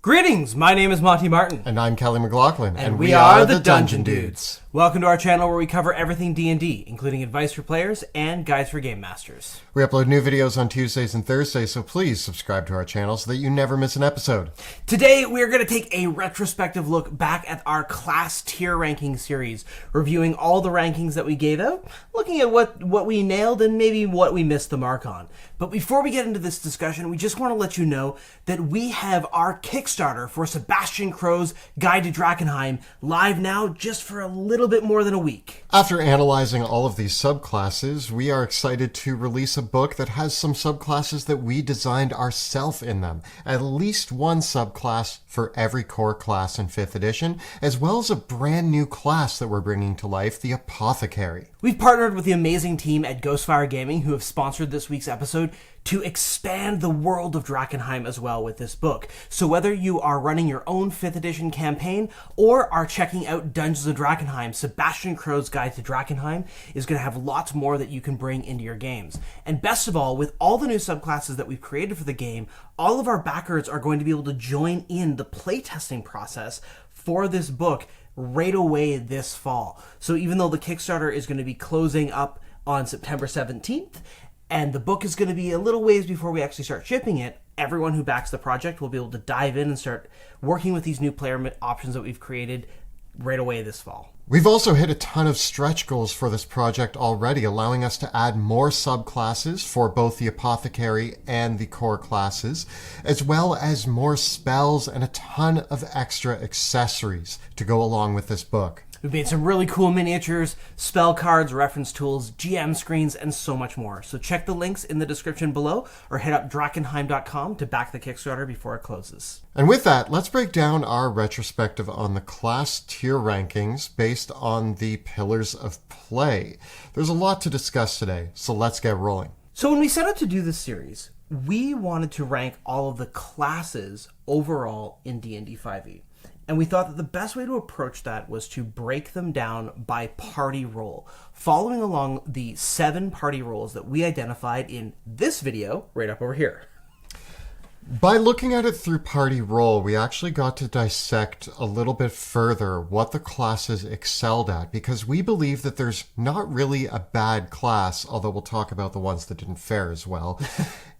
Greetings, my name is Monty Martin. And I'm Kelly McLaughlin. And we are the Dungeon Dudes. Welcome to our channel where we cover everything D&D, including advice for players and guides for game masters. We upload new videos on Tuesdays and Thursdays, so please subscribe to our channel so that you never miss an episode. Today, we are going to take a retrospective look back at our class tier ranking series, reviewing all the rankings that we gave out, looking at what we nailed and maybe what we missed the mark on. But before we get into this discussion, we just want to let you know that we have our Kickstarter for Sebastian Crow's Guide to Drakkenheim live now just for a little bit more than a week. After analyzing all of these subclasses, we are excited to release a book that has some subclasses that we designed ourselves in them. At least one subclass for every core class in 5th edition, as well as a brand new class that we're bringing to life, the Apothecary. We've partnered with the amazing team at Ghostfire Gaming who have sponsored this week's episode to expand the world of Drakkenheim as well with this book. So whether you are running your own 5th edition campaign or are checking out Dungeons of Drakkenheim, Sebastian Crow's Guide to Drakkenheim is going to have lots more that you can bring into your games. And best of all, with all the new subclasses that we've created for the game, all of our backers are going to be able to join in the playtesting process for this book right away this fall. So even though the Kickstarter is going to be closing up on September 17th, and the book is going to be a little ways before we actually start shipping it, everyone who backs the project will be able to dive in and start working with these new player options that we've created right away this fall. We've also hit a ton of stretch goals for this project already, allowing us to add more subclasses for both the Apothecary and the core classes, as well as more spells and a ton of extra accessories to go along with this book. We've made some really cool miniatures, spell cards, reference tools, GM screens, and so much more. So check the links in the description below or head up Drakkenheim.com to back the Kickstarter before it closes. And with that, let's break down our retrospective on the class tier rankings based on the pillars of play. There's a lot to discuss today, so let's get rolling. So when we set out to do this series, we wanted to rank all of the classes overall in D&D 5e. And we thought that the best way to approach that was to break them down by party role, following along the 7 party roles that we identified in this video right up over here. By looking at it through party role, we actually got to dissect a little bit further what the classes excelled at, because we believe that there's not really a bad class, although we'll talk about the ones that didn't fare as well,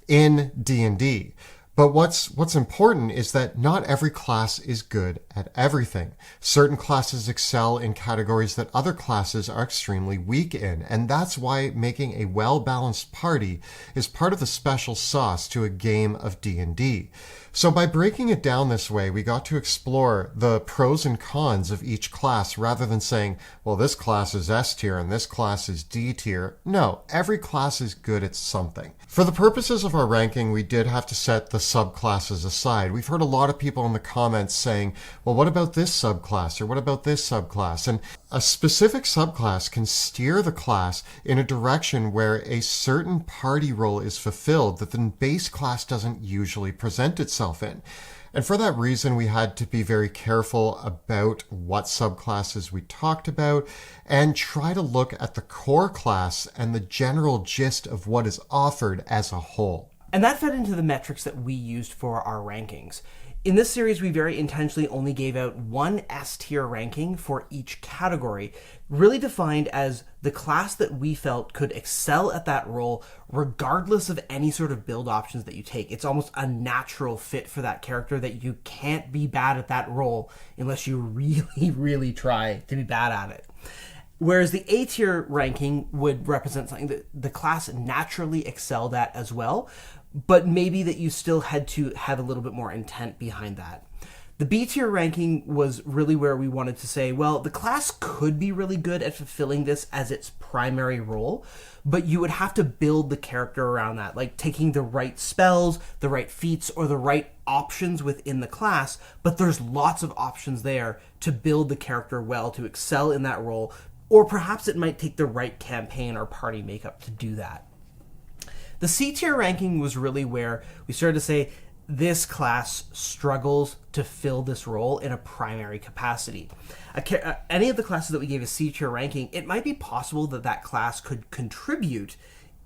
in D&D. But what's important is that not every class is good at everything. Certain classes excel in categories that other classes are extremely weak in, and that's why making a well-balanced party is part of the special sauce to a game of D&D. So by breaking it down this way, we got to explore the pros and cons of each class rather than saying, well, this class is S tier and this class is D tier. No, every class is good at something. For the purposes of our ranking, we did have to set the subclasses aside. We've heard a lot of people in the comments saying, well, what about this subclass or what about this subclass? And a specific subclass can steer the class in a direction where a certain party role is fulfilled that the base class doesn't usually present itself in. And for that reason, we had to be very careful about what subclasses we talked about and try to look at the core class and the general gist of what is offered as a whole. And that fed into the metrics that we used for our rankings. In this series, we very intentionally only gave out one S-tier ranking for each category, really defined as the class that we felt could excel at that role regardless of any sort of build options that you take. It's almost a fit for that character that you can't be bad at that role unless you really, really try to be bad at it. Whereas the A-tier ranking would represent something that the class naturally excelled at as well, but maybe that you still had to have a little bit more intent behind that. The B-tier ranking was really where we wanted to say, well, the class could be really good at fulfilling this as its primary role, but you would have to build the character around that, like taking the right spells, the right feats, or the right options within the class, but there's lots of options there to build the character well, to excel in that role, or perhaps it might take the right campaign or party makeup to do that. The C-tier ranking was really where we started to say, this class struggles to fill this role in a primary capacity. Any of the classes that we gave a C-tier ranking, it might be possible that that class could contribute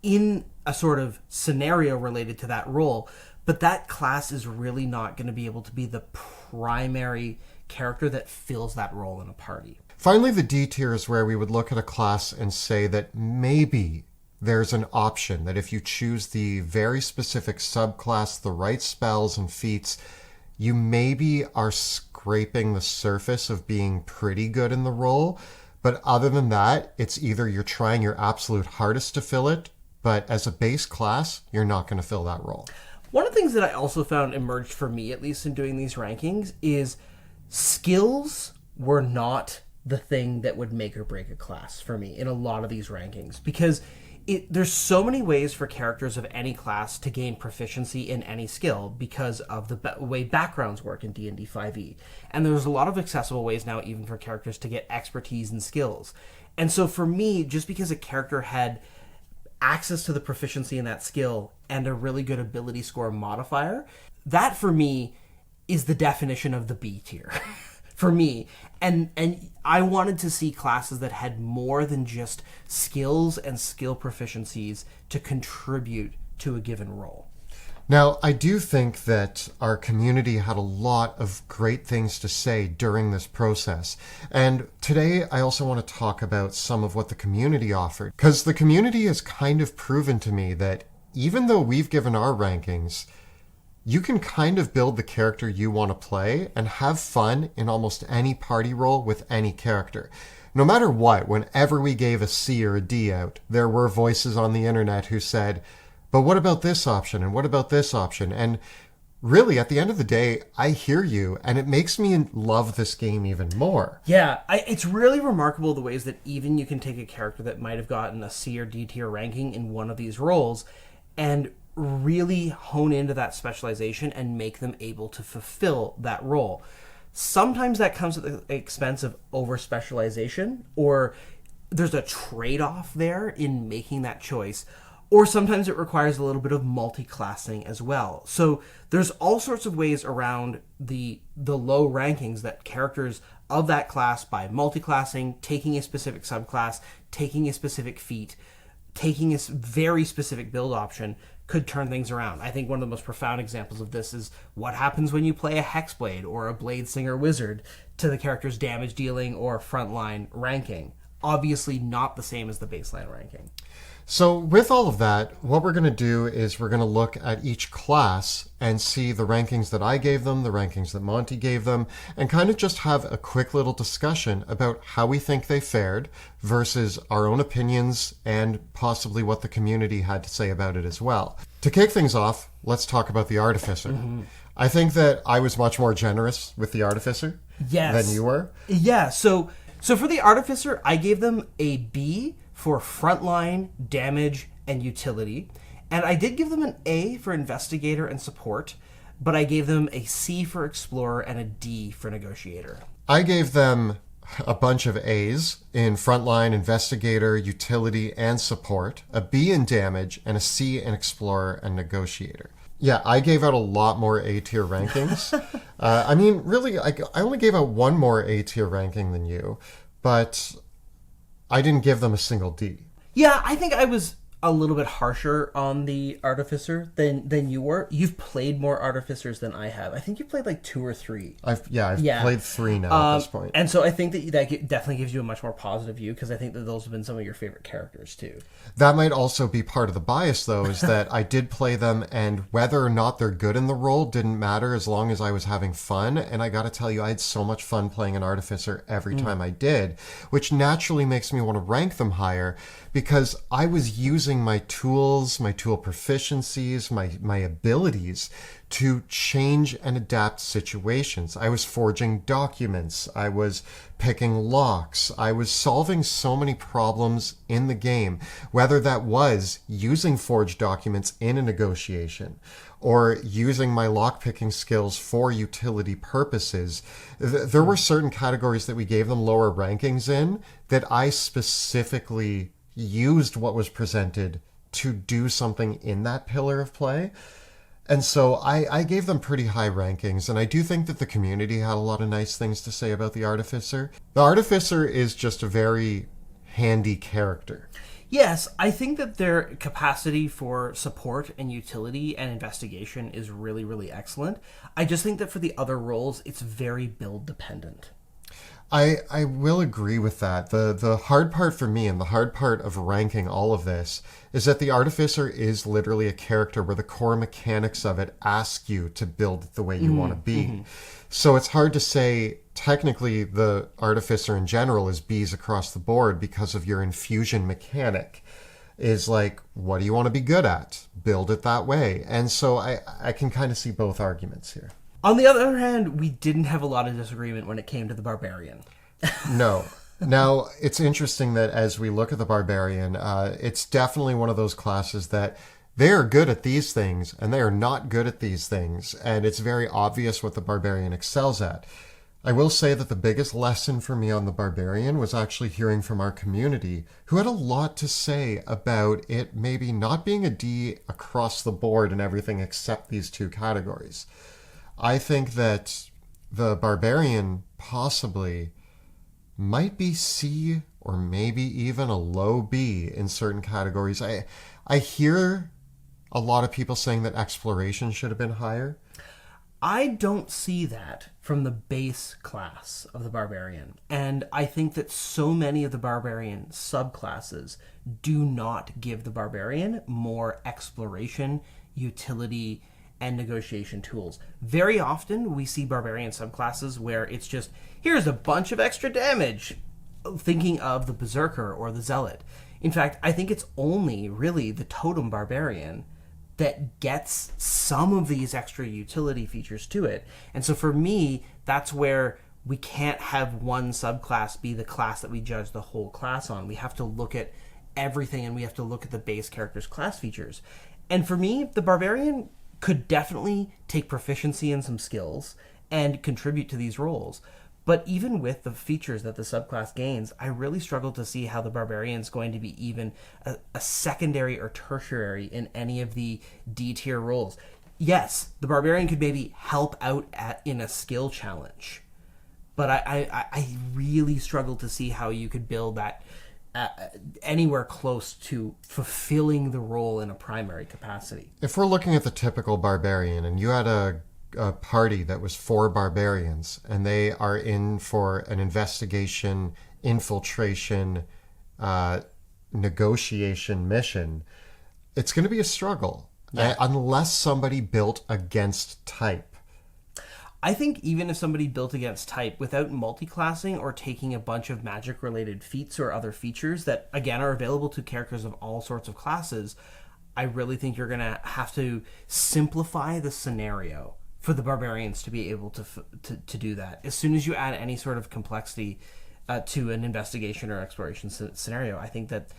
in a sort of scenario related to that role, but that class is really not going to be able to be the primary character that fills that role in a party. Finally, the D tier is where we would look at a class and say that maybe there's an option that if you choose the very specific subclass, the right spells and feats, you maybe are scraping the surface of being pretty good in the role. But other than that, it's either you're trying your absolute hardest to fill it, but as a base class, you're not going to fill that role. One of the things that I also found emerged for me, at least in doing these rankings, is skills were not the thing that would make or break a class for me in a lot of these rankings, because there's so many ways for characters of any class to gain proficiency in any skill because of the way backgrounds work in D&D 5e. And there's a lot of accessible ways now even for characters to get expertise and skills. And so for me, just because a character had access to the proficiency in that skill and a really good ability score modifier, that for me is the definition of the B tier. For me. And I wanted to see classes that had more than just skills and skill proficiencies to contribute to a given role. Now, I do think that our community had a lot of great things to say during this process. And today, I also want to talk about some of what the community offered. Because the community has kind of proven to me that even though we've given our rankings, you can kind of build the character you want to play and have fun in almost any party role with any character. No matter what, whenever we gave a C or a D out, there were voices on the internet who said, but what about this option? And what about this option? And really, at the end of the day, I hear you, and it makes me love this game even more. Yeah, it's really remarkable the ways that even you can take a character that might have gotten a C or D tier ranking in one of these roles and really hone into that specialization and make them able to fulfill that role. Sometimes that comes at the expense of over-specialization, or there's a trade-off there in making that choice, or sometimes it requires a little bit of multi-classing as well. So there's all sorts of ways around the low rankings that characters of that class, by multi-classing, taking a specific subclass, taking a specific feat, taking a very specific build option, could turn things around. I think one of the most profound examples of this is what happens when you play a Hexblade or a Blade Singer Wizard to the character's damage dealing or frontline ranking. Obviously not the same as the baseline ranking. So with all of that, what we're going to do is we're going to look at each class and see the rankings that I gave them, the rankings that Monty gave them, and kind of just have a quick little discussion about how we think they fared versus our own opinions and possibly what the community had to say about it as well. To kick things off, let's talk about the Artificer. Mm-hmm. I think that I was much more generous with the Artificer than you were. Yeah, so for the Artificer, I gave them a B for frontline, damage, and utility. And I did give them an A for investigator and support, but I gave them a C for explorer and a D for negotiator. I gave them a bunch of A's in frontline, investigator, utility, and support, a B in damage, and a C in explorer and negotiator. Yeah, I gave out a lot more A-tier rankings. I mean, really, I only gave out one more A-tier ranking than you, but I didn't give them a single D. Yeah, I think I was a little bit harsher on the Artificer than you were. You've played more Artificers than I have. I think you played like 2 or 3. I've played 3 now at this point. And so I think that definitely gives you a much more positive view, because I think that those have been some of your favorite characters too. That might also be part of the bias, though, is that I did play them, and whether or not they're good in the role didn't matter as long as I was having fun. And I got to tell you, I had so much fun playing an Artificer every time I did, which naturally makes me want to rank them higher, because I was using my tools, my tool proficiencies, my abilities to change and adapt situations. I was forging documents. I was picking locks. I was solving so many problems in the game, whether that was using forged documents in a negotiation or using my lockpicking skills for utility purposes. There were certain categories that we gave them lower rankings in that I specifically used what was presented to do something in that pillar of play. And so I gave them pretty high rankings, and I do think that the community had a lot of nice things to say about the Artificer. The Artificer is just a very handy character. Yes, I think that their capacity for support and utility and investigation is really, really excellent. I just think that for the other roles, it's very build dependent. I will agree with that. The hard part for me and the hard part of ranking all of this is that the Artificer is literally a character where the core mechanics of it ask you to build it the way you want to be. So it's hard to say technically the Artificer in general is Bs across the board because of your infusion mechanic. Is like, what do you want to be good at? Build it that way. And so I can kind of see both arguments here. On the other hand, we didn't have a lot of disagreement when it came to the Barbarian. No. Now, it's interesting that as we look at the Barbarian, it's definitely one of those classes that they are good at these things and they are not good at these things. And it's very obvious what the Barbarian excels at. I will say that the biggest lesson for me on the Barbarian was actually hearing from our community who had a lot to say about it maybe not being a D across the board in everything except these two categories. I think that the Barbarian possibly might be C or maybe even a low B in certain categories. I hear a lot of people saying that exploration should have been higher. I don't see that from the base class of the Barbarian. And I think that so many of the Barbarian subclasses do not give the Barbarian more exploration, utility, and negotiation tools. Very often we see Barbarian subclasses where it's just, here's a bunch of extra damage, thinking of the Berserker or the Zealot. In fact, I think it's only really the Totem Barbarian that gets some of these extra utility features to it. And so for me, that's where we can't have one subclass be the class that we judge the whole class on. We have to look at everything and we have to look at the base character's class features. And for me, the Barbarian could definitely take proficiency in some skills and contribute to these roles. But even with the features that the subclass gains, I really struggle to see how the Barbarian's going to be even a secondary or tertiary in any of the D tier roles. Yes, the Barbarian could maybe help out in a skill challenge, but I really struggle to see how you could build that anywhere close to fulfilling the role in a primary capacity. If we're looking at the typical Barbarian and you had a party that was 4 barbarians and they are in for an investigation, infiltration, negotiation mission, it's going to be a struggle. Yeah. Unless somebody built against type. I think even if somebody built against type without multi-classing or taking a bunch of magic-related feats or other features that, again, are available to characters of all sorts of classes, I really think you're going to have to simplify the scenario for the Barbarians to be able to do that. As soon as you add any sort of complexity to an investigation or exploration scenario, I think that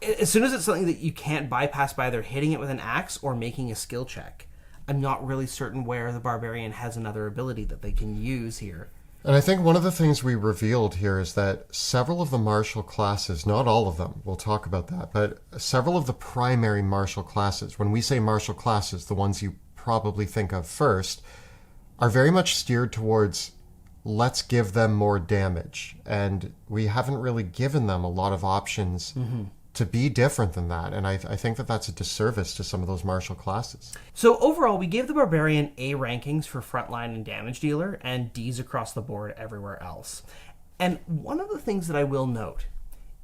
as soon as it's something that you can't bypass by either hitting it with an axe or making a skill check, I'm not really certain where the Barbarian has another ability that they can use here. And I think one of the things we revealed here is that several of the martial classes, not all of them, we'll talk about that, but several of the primary martial classes, when we say martial classes, the ones you probably think of first, are very much steered towards let's give them more damage. And we haven't really given them a lot of options to be different than that. And I think that that's a disservice to some of those martial classes. So overall, we gave the Barbarian A rankings for frontline and damage dealer and Ds across the board everywhere else. And one of the things that I will note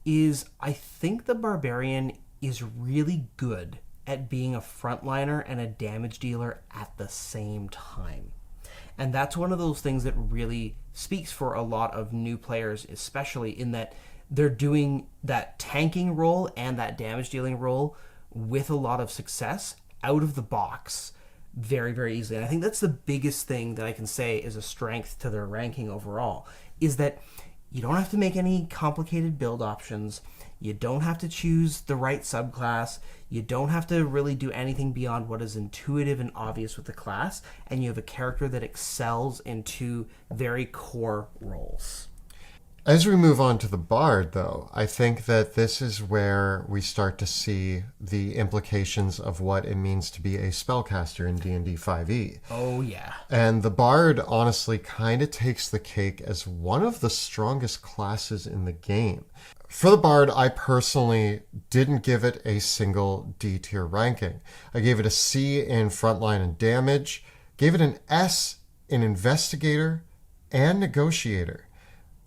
is I think the Barbarian is really good at being a frontliner and a damage dealer at the same time. And that's one of those things that really speaks for a lot of new players, especially in that they're doing that tanking role and that damage dealing role with a lot of success out of the box very, very easily. And I think that's the biggest thing that I can say is a strength to their ranking overall, is that you don't have to make any complicated build options. You don't have to choose the right subclass. You don't have to really do anything beyond what is intuitive and obvious with the class. And you have a character that excels in 2 very core roles. As we move on to the Bard, though, I think that this is where we start to see the implications of what it means to be a spellcaster in D&D 5e. Oh, yeah. And the Bard, honestly, kind of takes the cake as one of the strongest classes in the game. For the Bard, I personally didn't give it a single D tier ranking. I gave it a C in frontline and damage, gave it an S in investigator and negotiator,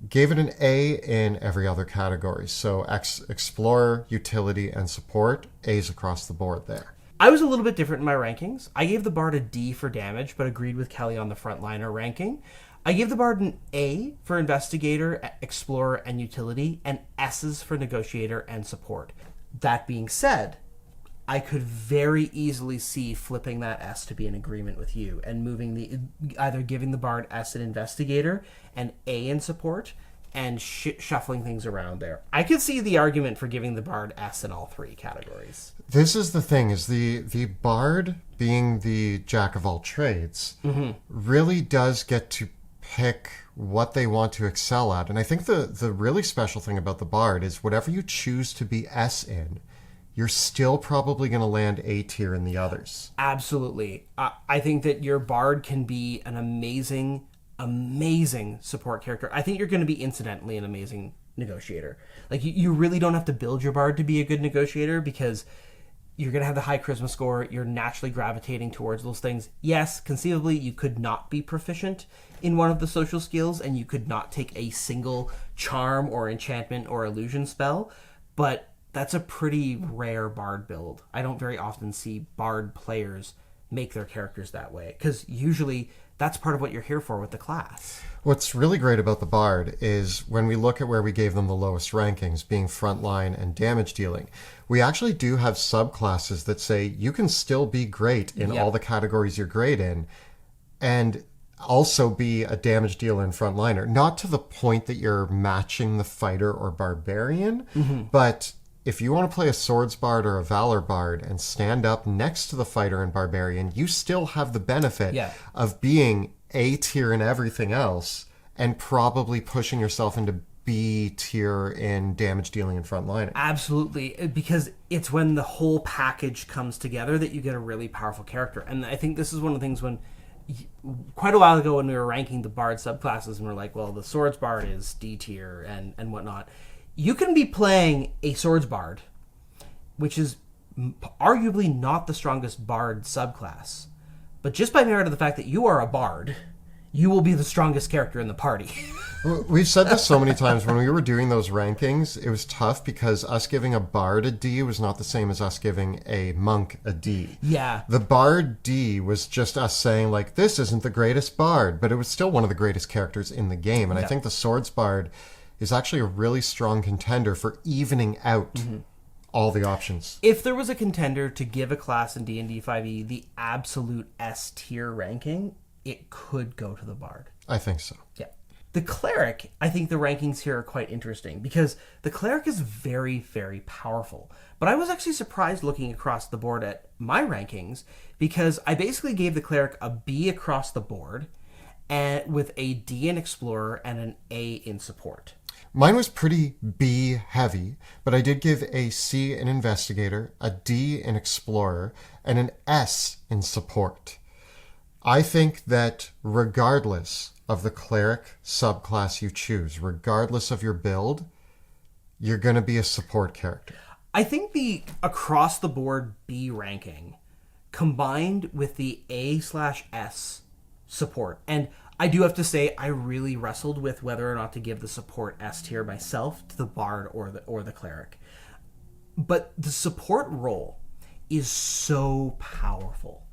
gave it an A in every other category. So explorer, utility, and support, A's across the board there. I was a little bit different in my rankings. I gave the Bard a D for damage, but agreed with Kelly on the frontliner ranking. I gave the Bard an A for investigator, explorer, and utility, and S's for negotiator and support. That being said, I could very easily see flipping that S to be in agreement with you and moving either giving the Bard S in investigator and A in support and shuffling things around there. I could see the argument for giving the Bard S in all three categories. This is the thing, is the Bard, being the jack of all trades, really does get to pick what they want to excel at. And I think the really special thing about the Bard is whatever you choose to be S in, you're still probably going to land A tier in the others. Absolutely. I think that your Bard can be an amazing support character. I think you're going to be incidentally an amazing negotiator. Like, you really don't have to build your Bard to be a good negotiator, because you're going to have the high charisma score. You're naturally gravitating towards those things. Yes, conceivably, you could not be proficient in one of the social skills, and you could not take a single charm or enchantment or illusion spell, but that's a pretty rare Bard build. I don't very often see Bard players make their characters that way, because usually that's part of what you're here for with the class. What's really great about the Bard is when we look at where we gave them the lowest rankings, being frontline and damage dealing, we actually do have subclasses that say you can still be great in all the categories you're great in, and also be a damage dealer and frontliner. Not to the point that you're matching the fighter or barbarian, but if you want to play a swords bard or a valor bard and stand up next to the fighter and barbarian, you still have the benefit of being A tier in everything else and probably pushing yourself into B tier in damage dealing and frontlining. Absolutely, because it's when the whole package comes together that you get a really powerful character. And I think this is one of the things when quite a while ago when we were ranking the Bard subclasses and we're like, well, the Swords Bard is D tier and whatnot. You can be playing a Swords Bard, which is arguably not the strongest Bard subclass, but just by merit of the fact that you are a Bard, you will be the strongest character in the party. We've said this so many times. When we were doing those rankings, it was tough because us giving a Bard a D was not the same as us giving a Monk a D. Yeah. The Bard D was just us saying, like, this isn't the greatest Bard, but it was still one of the greatest characters in the game. And I think the Swords Bard is actually a really strong contender for evening out all the options. If there was a contender to give a class in D&D 5e the absolute S tier ranking, it could go to the Bard. I think so. Yeah. The Cleric, I think the rankings here are quite interesting because the Cleric is very, very powerful. But I was actually surprised looking across the board at my rankings because I basically gave the Cleric a B across the board and with a D in Explorer and an A in Support. Mine was pretty B heavy, but I did give a C in Investigator, a D in Explorer, and an S in Support. I think that regardless of the Cleric subclass you choose, regardless of your build, you're going to be a support character. I think the across-the-board B ranking combined with the A/S support, and I do have to say I really wrestled with whether or not to give the support S tier myself to the Bard or the Cleric. But the support role is so powerful.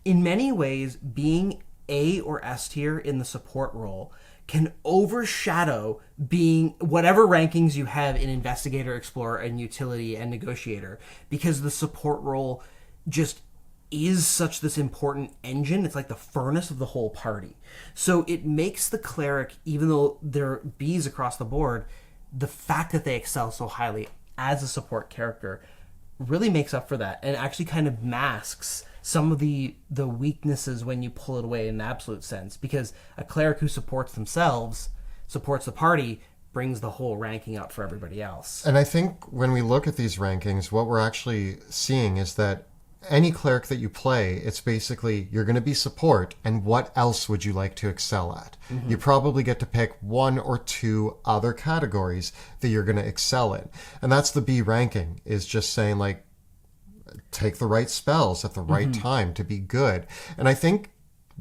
In many ways, being A or S tier in the support role can overshadow being whatever rankings you have in Investigator, Explorer, and Utility and Negotiator, because the support role just is such this important engine. It's like the furnace of the whole party. So it makes the Cleric, even though they're Bs across the board, the fact that they excel so highly as a support character really makes up for that and actually kind of masks some of the weaknesses when you pull it away in an absolute sense, because a Cleric who supports themselves, supports the party, brings the whole ranking up for everybody else. And I think when we look at these rankings, what we're actually seeing is that any cleric that you play, it's basically you're going to be support, and what else would you like to excel at? You probably get to pick one or two other categories that you're going to excel in. And that's the B ranking, is just saying, like, take the right spells at the right time to be good. And I think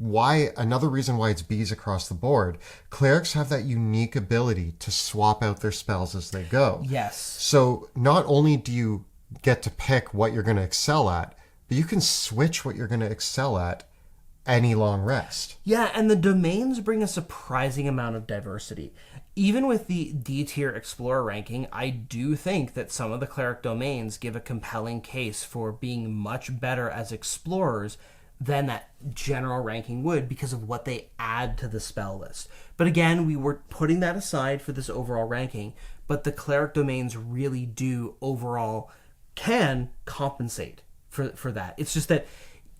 another reason why it's Bs across the board, clerics have that unique ability to swap out their spells as they go. Yes. So not only do you get to pick what you're going to excel at, but you can switch what you're going to excel at any long rest. Yeah, and the domains bring a surprising amount of diversity. Even with the D tier Explorer ranking, I do think that some of the cleric domains give a compelling case for being much better as explorers than that general ranking would, because of what they add to the spell list. But again, we were putting that aside for this overall ranking, but the cleric domains really do overall can compensate for that. It's just that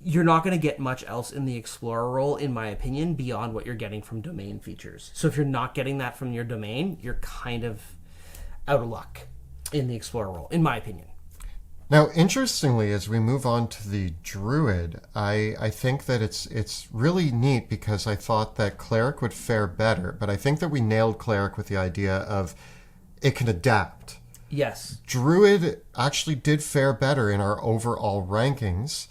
you're not going to get much else in the Explorer role, in my opinion, beyond what you're getting from domain features. So if you're not getting that from your domain, you're kind of out of luck in the Explorer role, in my opinion. Now, interestingly, as we move on to the Druid, I think that it's really neat, because I thought that Cleric would fare better, but I think that we nailed Cleric with the idea of it can adapt. Yes. Druid actually did fare better in our overall rankings.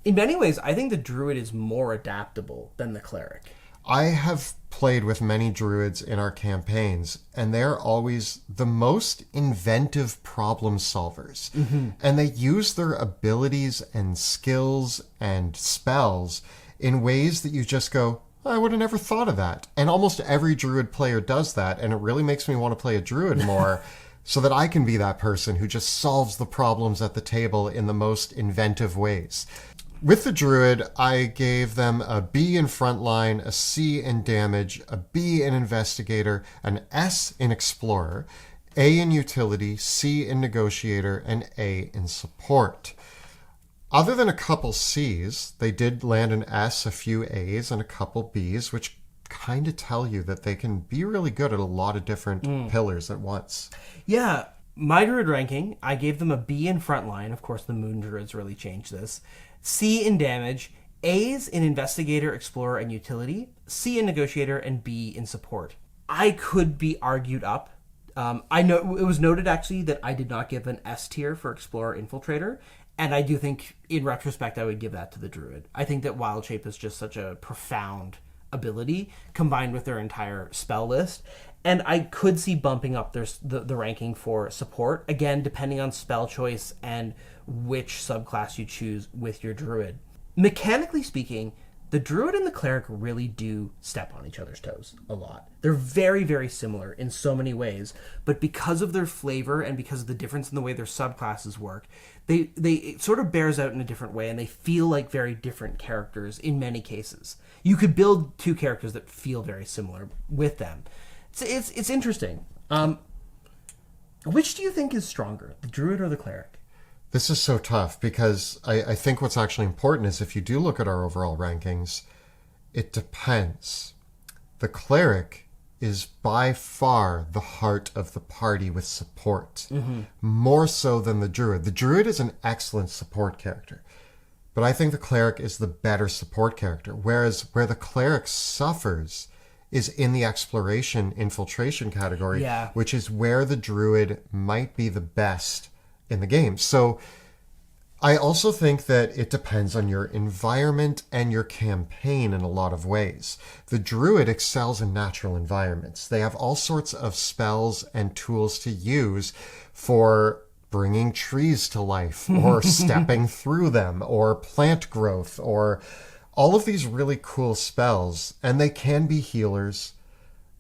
In many ways, I think the Druid is more adaptable than the Cleric. I have played with many Druids in our campaigns, and they're always the most inventive problem solvers. And they use their abilities and skills and spells in ways that you just go, I would have never thought of that. And almost every Druid player does that, and it really makes me want to play a Druid more so that I can be that person who just solves the problems at the table in the most inventive ways. With the Druid, I gave them a B in Frontline, a C in Damage, a B in Investigator, an S in Explorer, A in Utility, C in Negotiator, and A in Support. Other than a couple Cs, they did land an S, a few As, and a couple Bs, which kind of tell you that they can be really good at a lot of different pillars at once. Yeah, my Druid ranking, I gave them a B in Frontline. Of course, the Moon Druids really changed this. C in Damage, A's in Investigator, Explorer, and Utility, C in Negotiator, and B in Support. I could be argued up. I know it was noted, actually, that I did not give an S tier for Explorer Infiltrator, and I do think, in retrospect, I would give that to the Druid. I think that Wild Shape is just such a profound ability, combined with their entire spell list, and I could see bumping up the ranking for Support, again, depending on spell choice and which subclass you choose with your Druid. Mechanically speaking, the Druid and the Cleric really do step on each other's toes a lot. They're very, very similar in so many ways, but because of their flavor and because of the difference in the way their subclasses work, it sort of bears out in a different way, and they feel like very different characters in many cases. You could build two characters that feel very similar with them. It's interesting. Which do you think is stronger, the Druid or the Cleric? This is so tough, because I think what's actually important is, if you do look at our overall rankings, it depends. The Cleric is by far the heart of the party with support, more so than the Druid. The Druid is an excellent support character, but I think the Cleric is the better support character, whereas where the Cleric suffers is in the Exploration Infiltration category, which is where the Druid might be the best in the game. So I also think that it depends on your environment and your campaign in a lot of ways. The Druid excels in natural environments. They have all sorts of spells and tools to use for bringing trees to life, or stepping through them, or plant growth, or all of these really cool spells. And they can be healers,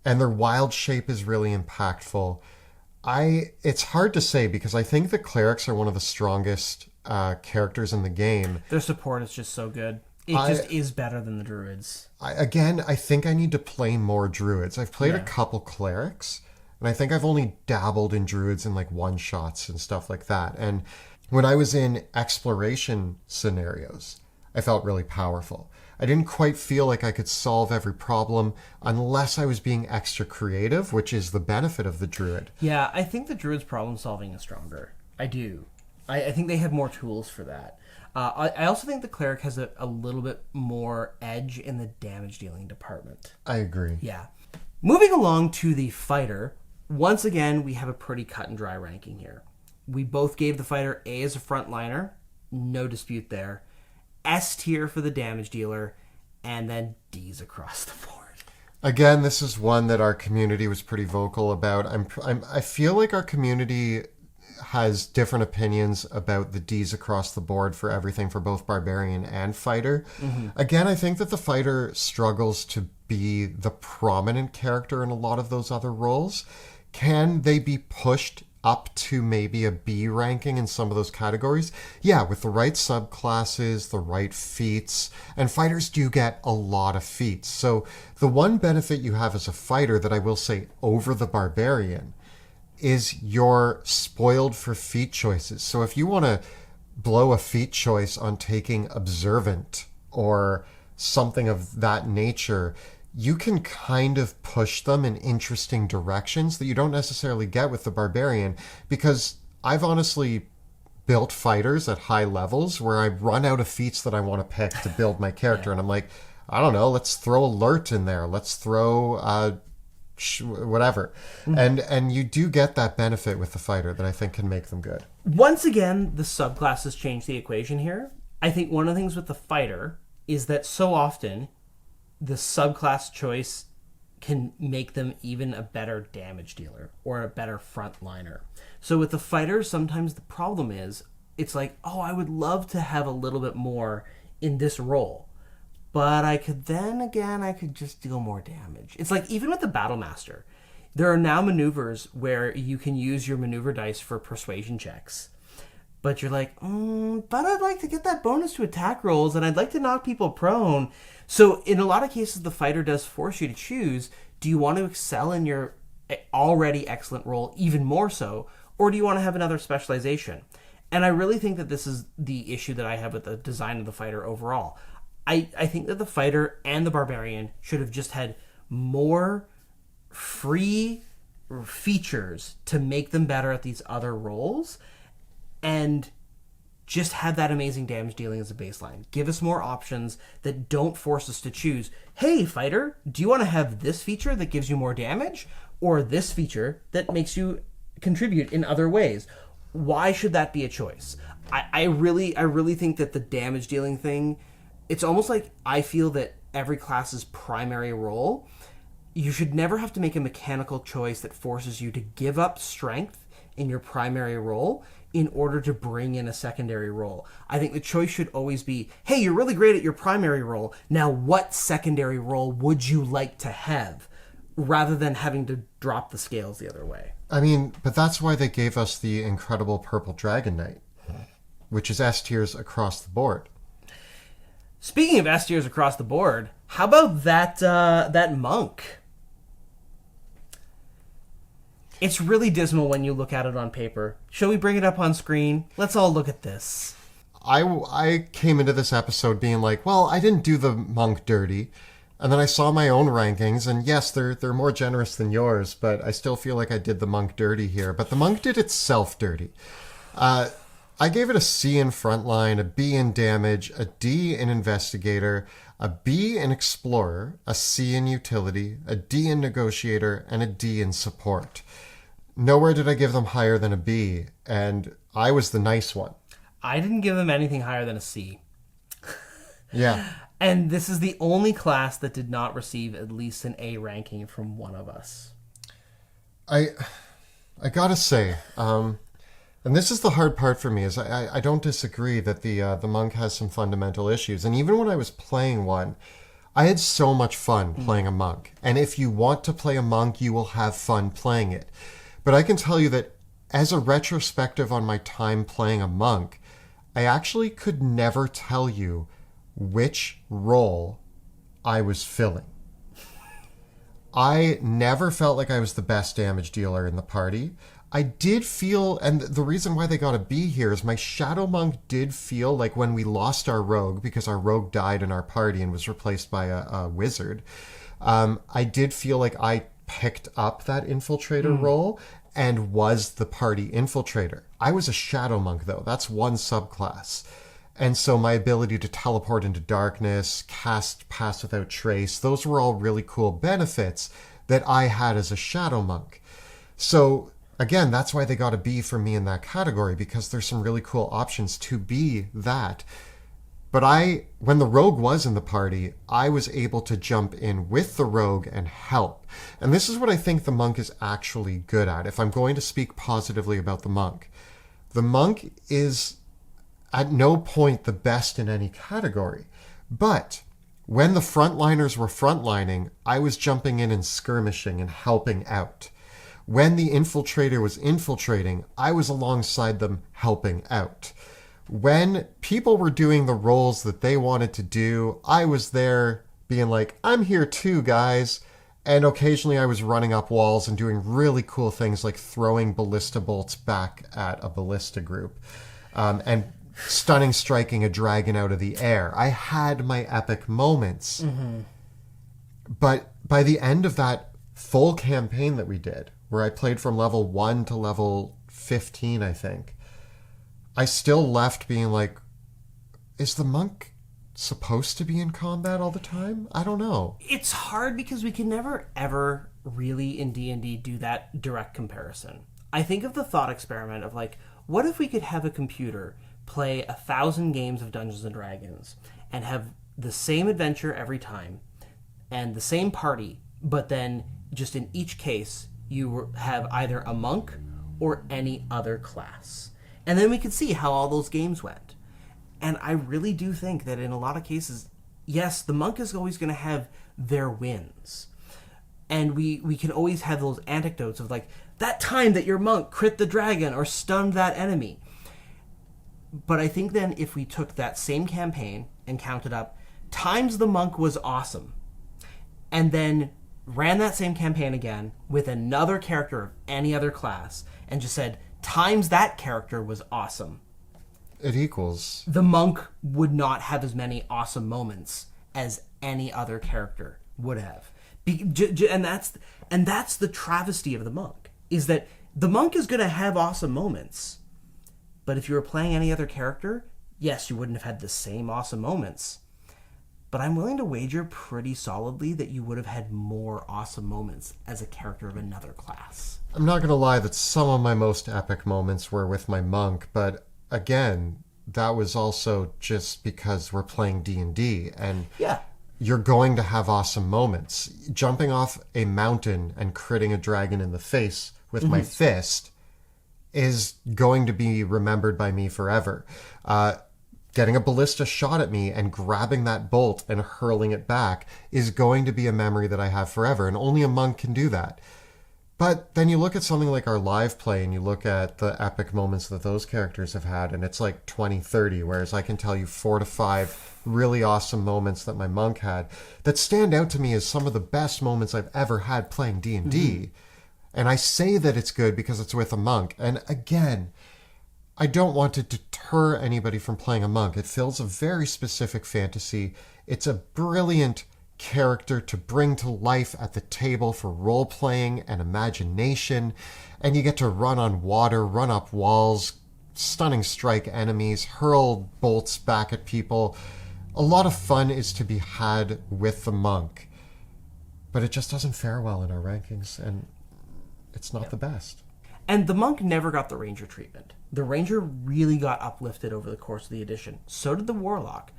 and their Wild Shape is really impactful. It's hard to say, because I think the Clerics are one of the strongest characters in the game. Their support is just so good. It just is better than the Druids. I think I need to play more Druids. I've played a couple Clerics, and I think I've only dabbled in Druids in like one-shots and stuff like that. And when I was in exploration scenarios, I felt really powerful. I didn't quite feel like I could solve every problem unless I was being extra creative, which is the benefit of the Druid. Yeah, I think the Druid's problem solving is stronger. I do. I think they have more tools for that. I also think the Cleric has a little bit more edge in the damage dealing department. I agree. Yeah. Moving along to the Fighter, once again, we have a pretty cut and dry ranking here. We both gave the Fighter A as a frontliner, no dispute there. S tier for the damage dealer, and then D's across the board. Again, this is one that our community was pretty vocal about. I feel like our community has different opinions about the D's across the board for everything for both Barbarian and Fighter. Mm-hmm. Again, I think that the Fighter struggles to be the prominent character in a lot of those other roles. Can they be pushed up to maybe a B ranking in some of those categories? Yeah, with the right subclasses, the right feats, and fighters do get a lot of feats. So the one benefit you have as a fighter that I will say over the Barbarian is you're spoiled for feat choices. So if you want to blow a feat choice on taking Observant or something of that nature, you can kind of push them in interesting directions that you don't necessarily get with the Barbarian, because I've honestly built fighters at high levels where I run out of feats that I want to pick to build my character. And I'm like, I don't know, let's throw Alert in there. Let's throw whatever. Mm-hmm. And you do get that benefit with the fighter that I think can make them good. Once again, the subclasses change the equation here. I think one of the things with the fighter is that so often the subclass choice can make them even a better damage dealer or a better frontliner. So with the fighter, sometimes the problem is it's like, oh, I would love to have a little bit more in this role, but I could just deal more damage. It's like even with the Battle Master, there are now maneuvers where you can use your maneuver dice for persuasion checks. But you're like, but I'd like to get that bonus to attack rolls, and I'd like to knock people prone. So in a lot of cases, the fighter does force you to choose, do you want to excel in your already excellent role even more so, or do you want to have another specialization? And I really think that this is the issue that I have with the design of the fighter overall. I think that the fighter and the Barbarian should have just had more free features to make them better at these other roles, and just have that amazing damage dealing as a baseline. Give us more options that don't force us to choose, hey, fighter, do you want to have this feature that gives you more damage, or this feature that makes you contribute in other ways? Why should that be a choice? I really think that the damage dealing thing, it's almost like I feel that every class's primary role, you should never have to make a mechanical choice that forces you to give up strength in your primary role in order to bring in a secondary role. I think the choice should always be, hey, you're really great at your primary role. Now, what secondary role would you like to have? Rather than having to drop the scales the other way. I mean, but that's why they gave us the incredible Purple Dragon Knight, which is S tiers across the board. Speaking of S tiers across the board, how about that monk? It's really dismal when you look at it on paper. Shall we bring it up on screen? Let's all look at this. I came into this episode being like, well, I didn't do the monk dirty. And then I saw my own rankings, and yes, they're more generous than yours, but I still feel like I did the monk dirty here. But the monk did itself dirty. I gave it a C in frontline, a B in damage, a D in investigator, a B in explorer, a C in utility, a D in negotiator, and a D in support. Nowhere did I give them higher than a B, and I was the nice one. I didn't give them anything higher than a C. Yeah. And this is the only class that did not receive at least an A ranking from one of us. I gotta say, and this is the hard part for me, is I don't disagree that the monk has some fundamental issues. And even when I was playing one, I had so much fun playing a monk. And if you want to play a monk, you will have fun playing it. But I can tell you that as a retrospective on my time playing a monk, I actually could never tell you which role I was filling. I never felt like I was the best damage dealer in the party. I did feel, and the reason why they got a B here is my Shadow Monk did feel like when we lost our rogue, because our rogue died in our party and was replaced by a wizard, I did feel like I picked up that infiltrator role and was the party infiltrator. I was a Shadow Monk, though. That's one subclass. And so my ability to teleport into darkness, cast Pass Without Trace, those were all really cool benefits that I had as a Shadow Monk. So again, that's why they got a B for me in that category, because there's some really cool options to be that. But when the rogue was in the party, I was able to jump in with the rogue and help. And this is what I think the monk is actually good at. If I'm going to speak positively about the monk is at no point the best in any category. But when the frontliners were frontlining, I was jumping in and skirmishing and helping out. When the infiltrator was infiltrating, I was alongside them helping out. When people were doing the roles that they wanted to do, I was there being like, I'm here too, guys. And occasionally I was running up walls and doing really cool things like throwing ballista bolts back at a ballista group. And stunning striking a dragon out of the air. I had my epic moments. Mm-hmm. But by the end of that full campaign that we did, where I played from level 1 to level 15, I think, I still left being like, is the monk supposed to be in combat all the time? I don't know. It's hard because we can never, ever really in D&D do that direct comparison. I think of the thought experiment of like, what if we could have a computer play 1,000 games of Dungeons & Dragons and have the same adventure every time and the same party, but then just in each case, you have either a monk or any other class. And then we could see how all those games went. And I really do think that in a lot of cases, yes, the monk is always going to have their wins. And we can always have those anecdotes of like, that time that your monk crit the dragon or stunned that enemy. But I think then if we took that same campaign and counted up times the monk was awesome, and then ran that same campaign again with another character of any other class, and just said, times that character was awesome, it equals. The monk would not have as many awesome moments as any other character would have. And that's the travesty of the monk, is that the monk is going to have awesome moments. But if you were playing any other character, yes, you wouldn't have had the same awesome moments. But I'm willing to wager pretty solidly that you would have had more awesome moments as a character of another class. I'm not going to lie that some of my most epic moments were with my monk, but again, that was also just because we're playing D&D, and yeah, you're going to have awesome moments. Jumping off a mountain and critting a dragon in the face with my fist is going to be remembered by me forever. Getting a ballista shot at me and grabbing that bolt and hurling it back is going to be a memory that I have forever, and only a monk can do that. But then you look at something like our live play and you look at the epic moments that those characters have had, and it's like 20, 30, whereas I can tell you 4 to 5 really awesome moments that my monk had that stand out to me as some of the best moments I've ever had playing D&D. And I say that it's good because it's with a monk. And again, I don't want to deter anybody from playing a monk. It fills a very specific fantasy. It's a brilliant character to bring to life at the table for role-playing and imagination. And you get to run on water, run up walls, stunning strike enemies, hurl bolts back at people. A lot of fun is to be had with the monk. But it just doesn't fare well in our rankings, and it's not the best. And the monk never got the ranger treatment. The ranger really got uplifted over the course of the edition. So did the warlock.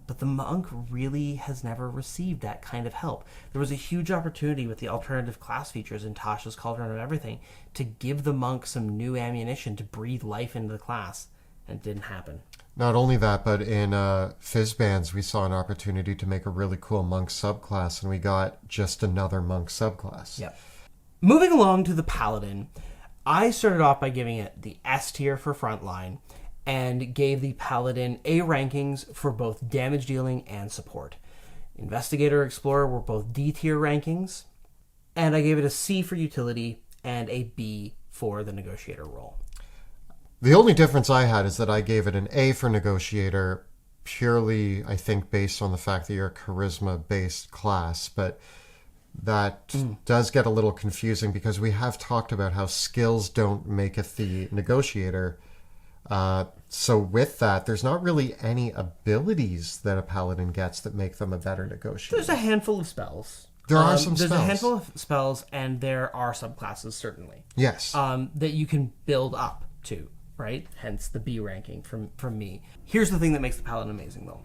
But the monk really has never received that kind of help. There was a huge opportunity with the alternative class features in Tasha's Cauldron of Everything to give the monk some new ammunition to breathe life into the class. And it didn't happen. Not only that, but in Fizzbands, we saw an opportunity to make a really cool monk subclass, and we got just another monk subclass. Yep. Moving along to the Paladin, I started off by giving it the S tier for frontline and gave the Paladin A rankings for both damage dealing and support. Investigator Explorer were both D tier rankings, and I gave it a C for utility and a B for the Negotiator role. The only difference I had is that I gave it an A for Negotiator, purely, I think, based on the fact that you're a charisma-based class, but that does get a little confusing because we have talked about how skills don't make it the Negotiator. So with that, there's not really any abilities that a paladin gets that make them a better negotiator. There's a handful of spells. There are some There's spells. a handful of spells, and there are subclasses, certainly. Yes. That you can build up to, right? Hence the B ranking from me. Here's the thing that makes the Paladin amazing, though.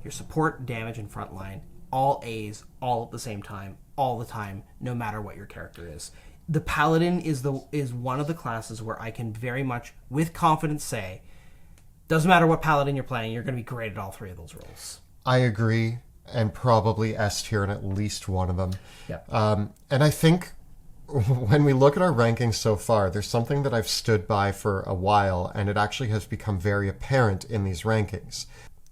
Your support, damage, and frontline, all A's, all at the same time, all the time, no matter what your character is. The Paladin is one of the classes where I can very much, with confidence, say, doesn't matter what Paladin you're playing, you're going to be great at all three of those roles. I agree, and probably S tier in at least one of them. Yep. And I think when we look at our rankings so far, there's something that I've stood by for a while, and it actually has become very apparent in these rankings.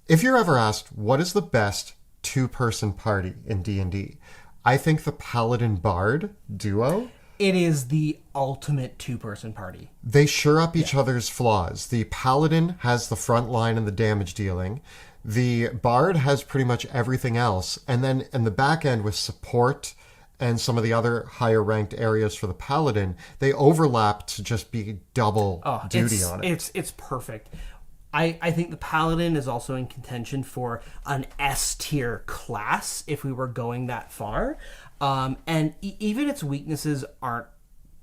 If you're ever asked, what is the best two-person party in D&D? I think the Paladin Bard duo. It is the ultimate two-person party. They sure up each other's flaws. The Paladin has the front line and the damage dealing. The Bard has pretty much everything else. And then in the back end with support and some of the other higher ranked areas for the Paladin, they overlap to just be double duty on it. It's perfect. I think the Paladin is also in contention for an S tier class if we were going that far. And even its weaknesses aren't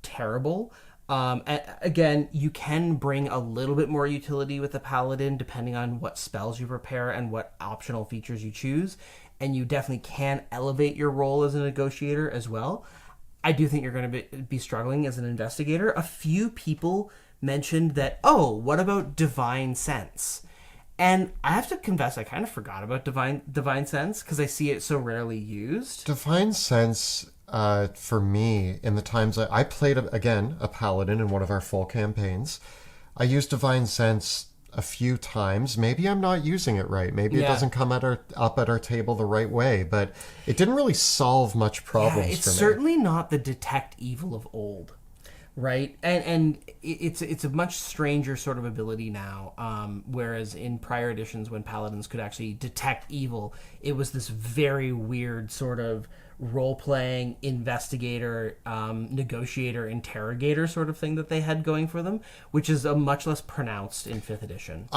terrible. Again, you can bring a little bit more utility with the Paladin depending on what spells you prepare and what optional features you choose. And you definitely can elevate your role as a negotiator as well. I do think you're going to be struggling as an investigator. A few people mentioned that, what about Divine Sense? And I have to confess, I kind of forgot about Divine Sense because I see it so rarely used. Divine Sense, for me, in the times I played, again, a Paladin in one of our full campaigns, I used Divine Sense a few times. Maybe I'm not using it right. Maybe it doesn't come up at our table the right way, but it didn't really solve much problems for me. It's certainly not the detect evil of old. Right, and it's a much stranger sort of ability now. Whereas in prior editions, when paladins could actually detect evil, it was this very weird sort of role-playing investigator, negotiator, interrogator sort of thing that they had going for them, which is a much less pronounced in 5th edition.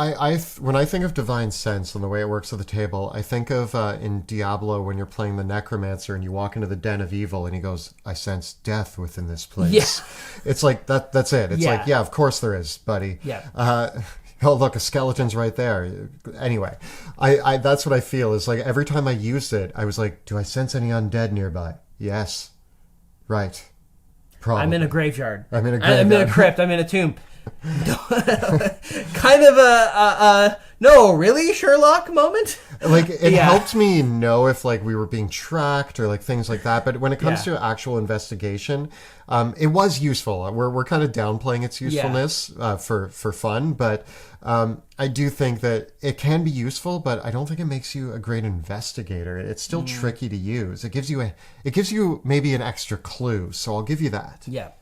When I think of Divine Sense and the way it works at the table, I think of in Diablo when you're playing the Necromancer and you walk into the Den of Evil and he goes, I sense death within this place. Yeah. It's like, that's it. It's like, yeah, of course there is, buddy. Yeah. Oh, look, a skeleton's right there. Anyway, I that's what I feel is like every time I used it, I was like, do I sense any undead nearby? Yes. Right. Probably. I'm in a graveyard. I'm in a crypt. I'm in a tomb. Kind of a no, really, Sherlock moment? Like, it helped me know if, like, we were being tracked or, like, things like that. But when it comes to actual investigation, it was useful. We're kind of downplaying its usefulness for fun. But I do think that it can be useful, but I don't think it makes you a great investigator. It's still tricky to use. It gives you maybe an extra clue. So I'll give you that. Yeah.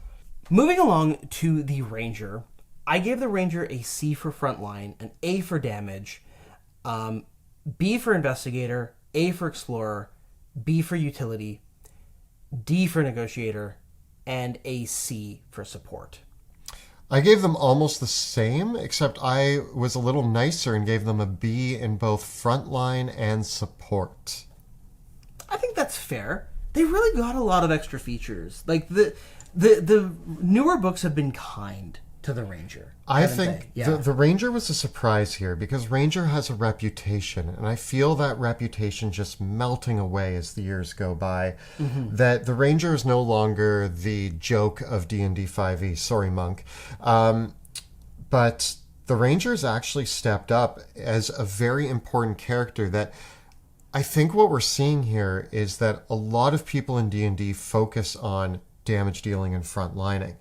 Moving along to the Ranger, I gave the Ranger a C for frontline, an A for damage, B for investigator, A for explorer, B for utility, D for negotiator, and a C for support. I gave them almost the same, except I was a little nicer and gave them a B in both frontline and support. I think that's fair. They really got a lot of extra features. Like the newer books have been kind to the Ranger. I think the Ranger was a surprise here because Ranger has a reputation, and I feel that reputation just melting away as the years go by. Mm-hmm. That the Ranger is no longer the joke of D&D 5e. Sorry, Monk. But the Ranger's actually stepped up as a very important character that I think what we're seeing here is that a lot of people in D&D focus on damage dealing and frontlining.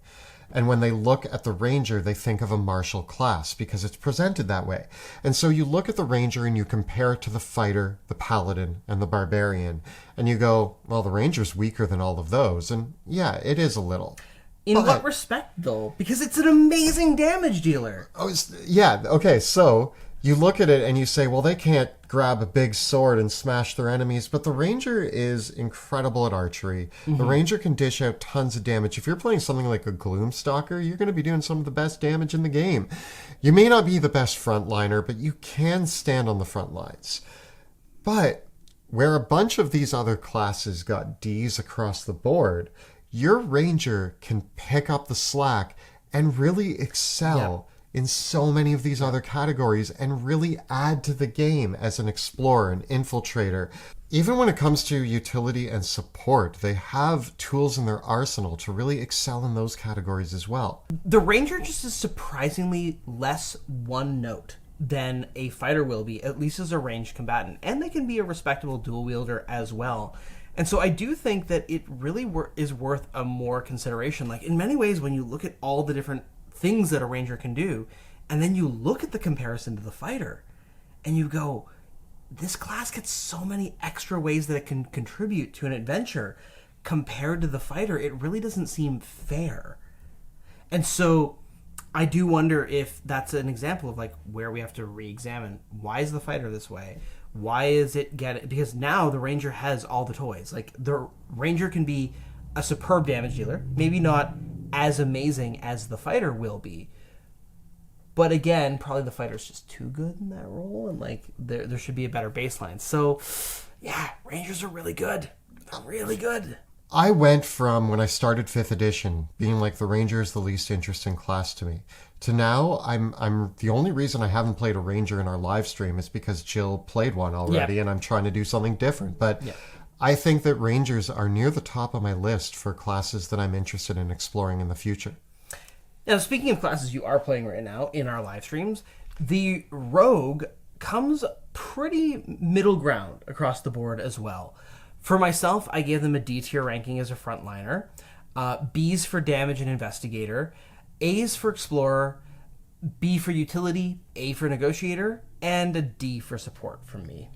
And when they look at the Ranger, they think of a martial class because it's presented that way. And so you look at the Ranger and you compare it to the Fighter, the Paladin, and the Barbarian. And you go, well, the Ranger's weaker than all of those. And yeah, it is a little. In what respect, though? Because it's an amazing damage dealer. Oh, yeah. Okay, so you look at it and you say, well, they can't grab a big sword and smash their enemies, but the ranger is incredible at archery. The ranger can dish out tons of damage. If you're playing something like a Gloomstalker, you're going to be doing some of the best damage in the game. You may not be the best frontliner, but you can stand on the front lines. But where a bunch of these other classes got Ds across the board, your ranger can pick up the slack and really excel in so many of these other categories and really add to the game as an explorer, an infiltrator. Even when it comes to utility and support, they have tools in their arsenal to really excel in those categories as well. The ranger just is surprisingly less one note than a fighter will be, at least as a ranged combatant. And they can be a respectable dual wielder as well. And so I do think that it really is worth a more consideration. Like, in many ways, when you look at all the different things that a ranger can do, and then you look at the comparison to the fighter, and you go, this class gets so many extra ways that it can contribute to an adventure compared to the fighter. It really doesn't seem fair. And so I do wonder if that's an example of like where we have to re-examine, why is the fighter this way? Why is it because now the ranger has all the toys. Like, the ranger can be a superb damage dealer, maybe not as amazing as the fighter will be, but again, probably the fighter's just too good in that role, and like there should be a better baseline. So yeah, rangers are really good. They're really good. I went from, when I started 5th edition, being like the ranger is the least interesting class to me, to now I'm the only reason I haven't played a ranger in our live stream is because Jill played one already, and I'm trying to do something different. But I think that rangers are near the top of my list for classes that I'm interested in exploring in the future. Now, speaking of classes you are playing right now in our live streams, the rogue comes pretty middle ground across the board as well. For myself, I gave them a D tier ranking as a frontliner, B's for damage and investigator, A's for explorer, B for utility, A for negotiator, and a D for support from me.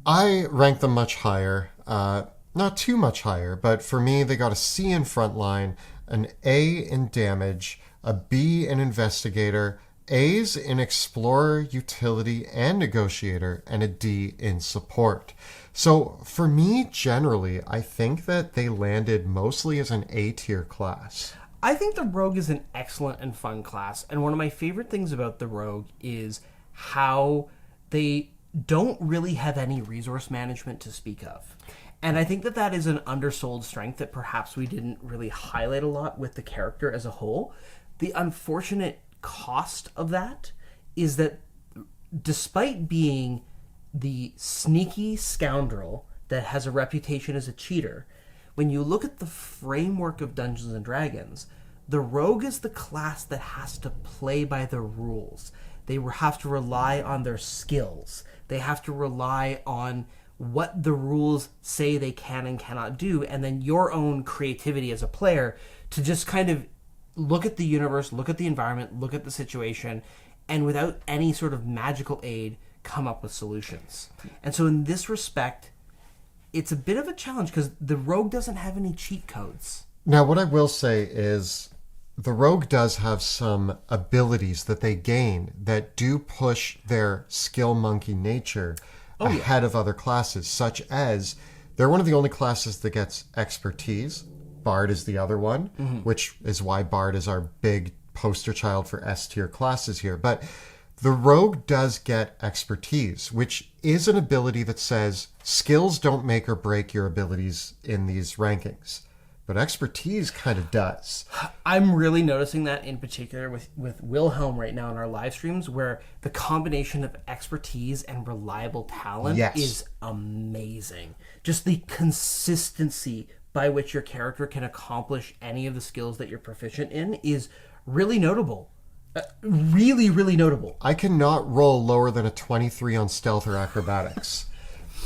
I rank them much higher, not too much higher, but for me, they got a C in frontline, an A in damage, a B in investigator, A's in explorer, utility, and negotiator, and a D in support. So for me, generally, I think that they landed mostly as an A tier class. I think the rogue is an excellent and fun class, and one of my favorite things about the rogue is how they don't really have any resource management to speak of. And I think that that is an undersold strength that perhaps we didn't really highlight a lot with the character as a whole. The unfortunate cost of that is that despite being the sneaky scoundrel that has a reputation as a cheater, when you look at the framework of Dungeons and Dragons, the rogue is the class that has to play by the rules. They have to rely on their skills. They have to rely on what the rules say they can and cannot do, and then your own creativity as a player to just kind of look at the universe, look at the environment, look at the situation, and without any sort of magical aid, come up with solutions. And so in this respect, it's a bit of a challenge because the rogue doesn't have any cheat codes. Now, what I will say is the rogue does have some abilities that they gain that do push their skill monkey nature ahead of other classes, such as they're one of the only classes that gets expertise. Bard is the other one, which is why Bard is our big poster child for S tier classes here. But the rogue does get expertise, which is an ability that says skills don't make or break your abilities in these rankings. But expertise kind of does. I'm really noticing that in particular with Wilhelm right now in our live streams, where the combination of expertise and reliable talent is amazing. Just the consistency by which your character can accomplish any of the skills that you're proficient in is really notable. Really, really notable. I cannot roll lower than a 23 on stealth or acrobatics.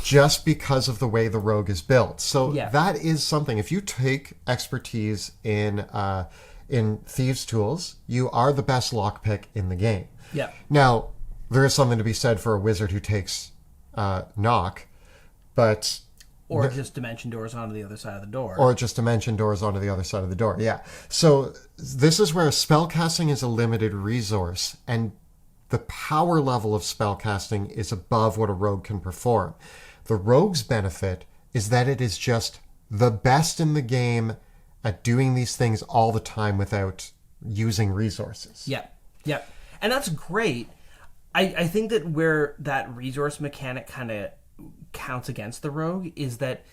Just because of the way the rogue is built. So that is something. If you take expertise in Thieves' Tools, you are the best lockpick in the game. Yeah. Now, there is something to be said for a wizard who takes knock, but... Or just dimension doors onto the other side of the door. Or just dimension doors onto the other side of the door, yeah. So this is where spellcasting is a limited resource, and the power level of spellcasting is above what a rogue can perform. The rogue's benefit is that it is just the best in the game at doing these things all the time without using resources. Yep. And that's great. I think that where that resource mechanic kind of counts against the rogue is that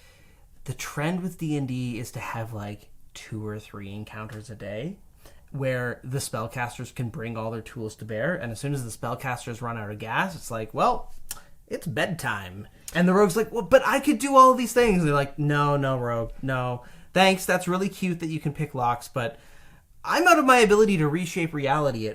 the trend with D&D is to have like 2 or 3 encounters a day where the spellcasters can bring all their tools to bear, and as soon as the spellcasters run out of gas, it's like, well, it's bedtime. And the rogue's like, well, but I could do all of these things. And they're like, no, rogue, no. Thanks, that's really cute that you can pick locks, but I'm out of my ability to reshape reality,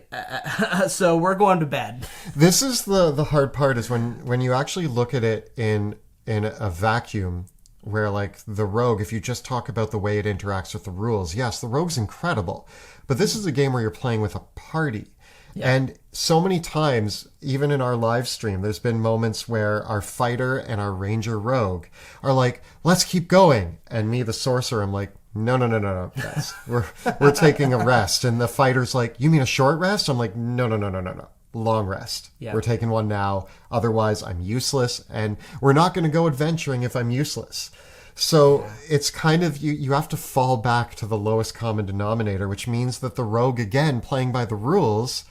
so we're going to bed. This is the hard part, is when you actually look at it in a vacuum, where like the rogue, if you just talk about the way it interacts with the rules, yes, the rogue's incredible. But this is a game where you're playing with a party. Yeah. And so many times, even in our live stream, there's been moments where our fighter and our ranger rogue are like, let's keep going. And me, the sorcerer, I'm like, no, guys. We're taking a rest. And the fighter's like, you mean a short rest? I'm like, no. Long rest. Yeah. We're taking one now. Otherwise, I'm useless. And we're not going to go adventuring if I'm useless. So it's kind of, you have to fall back to the lowest common denominator, which means that the rogue, again, playing by the rules,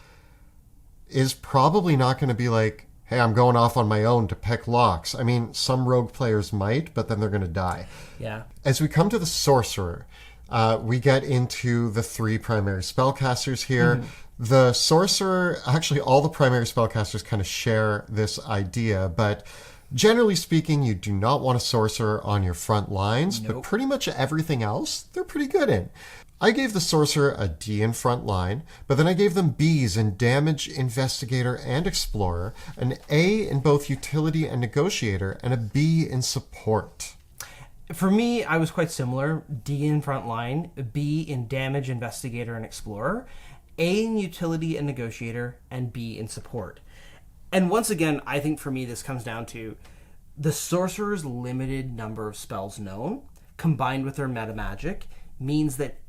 is probably not going to be like, hey, I'm going off on my own to pick locks. I mean, some rogue players might, but then they're going to die. Yeah. As we come to the sorcerer, we get into the 3 primary spellcasters here. Mm-hmm. The sorcerer, actually all the primary spellcasters kind of share this idea, but generally speaking, you do not want a sorcerer on your front lines, but pretty much everything else, they're pretty good in. I gave the sorcerer a D in front line, but then I gave them Bs in damage, investigator, and explorer, an A in both utility and negotiator, and a B in support. For me, I was quite similar. D in front line, B in damage, investigator, and explorer, A in utility and negotiator, and B in support. And once again, I think for me this comes down to the sorcerer's limited number of spells known, combined with their meta magic, means that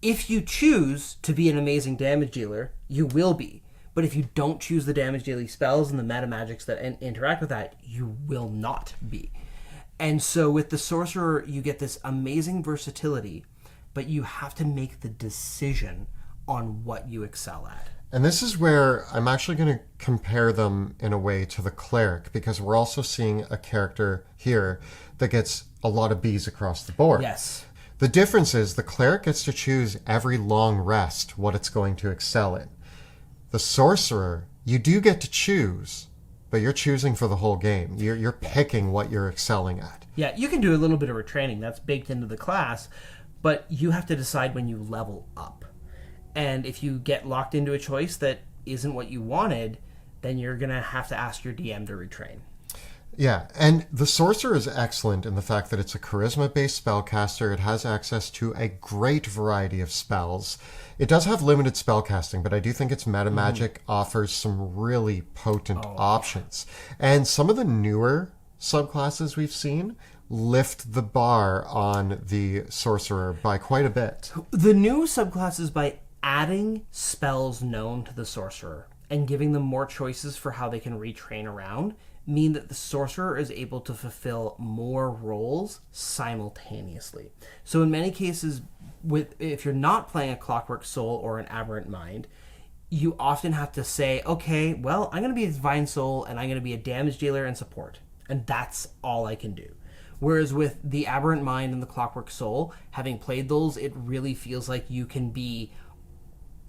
if you choose to be an amazing damage dealer, you will be. But if you don't choose the damage dealing spells and the meta magics that interact with that, you will not be. And so with the sorcerer, you get this amazing versatility, but you have to make the decision on what you excel at. And this is where I'm actually going to compare them in a way to the cleric, because we're also seeing a character here that gets a lot of Bs across the board. Yes. The difference is the cleric gets to choose every long rest what it's going to excel in. The sorcerer, you do get to choose, but you're choosing for the whole game. You're picking what you're excelling at. Yeah, you can do a little bit of retraining. That's baked into the class, but you have to decide when you level up. And if you get locked into a choice that isn't what you wanted, then you're going to have to ask your DM to retrain. Yeah, and the sorcerer is excellent in the fact that it's a charisma-based spellcaster. It has access to a great variety of spells. It does have limited spellcasting, but I do think its meta magic offers some really potent options. And some of the newer subclasses we've seen lift the bar on the sorcerer by quite a bit. The new subclasses, by adding spells known to the sorcerer and giving them more choices for how they can retrain around, mean that the sorcerer is able to fulfill more roles simultaneously. So in many cases, if you're not playing a Clockwork Soul or an Aberrant Mind, you often have to say, okay, well, I'm going to be a Divine Soul and I'm going to be a damage dealer and support. And that's all I can do. Whereas with the Aberrant Mind and the Clockwork Soul, having played those, it really feels like you can be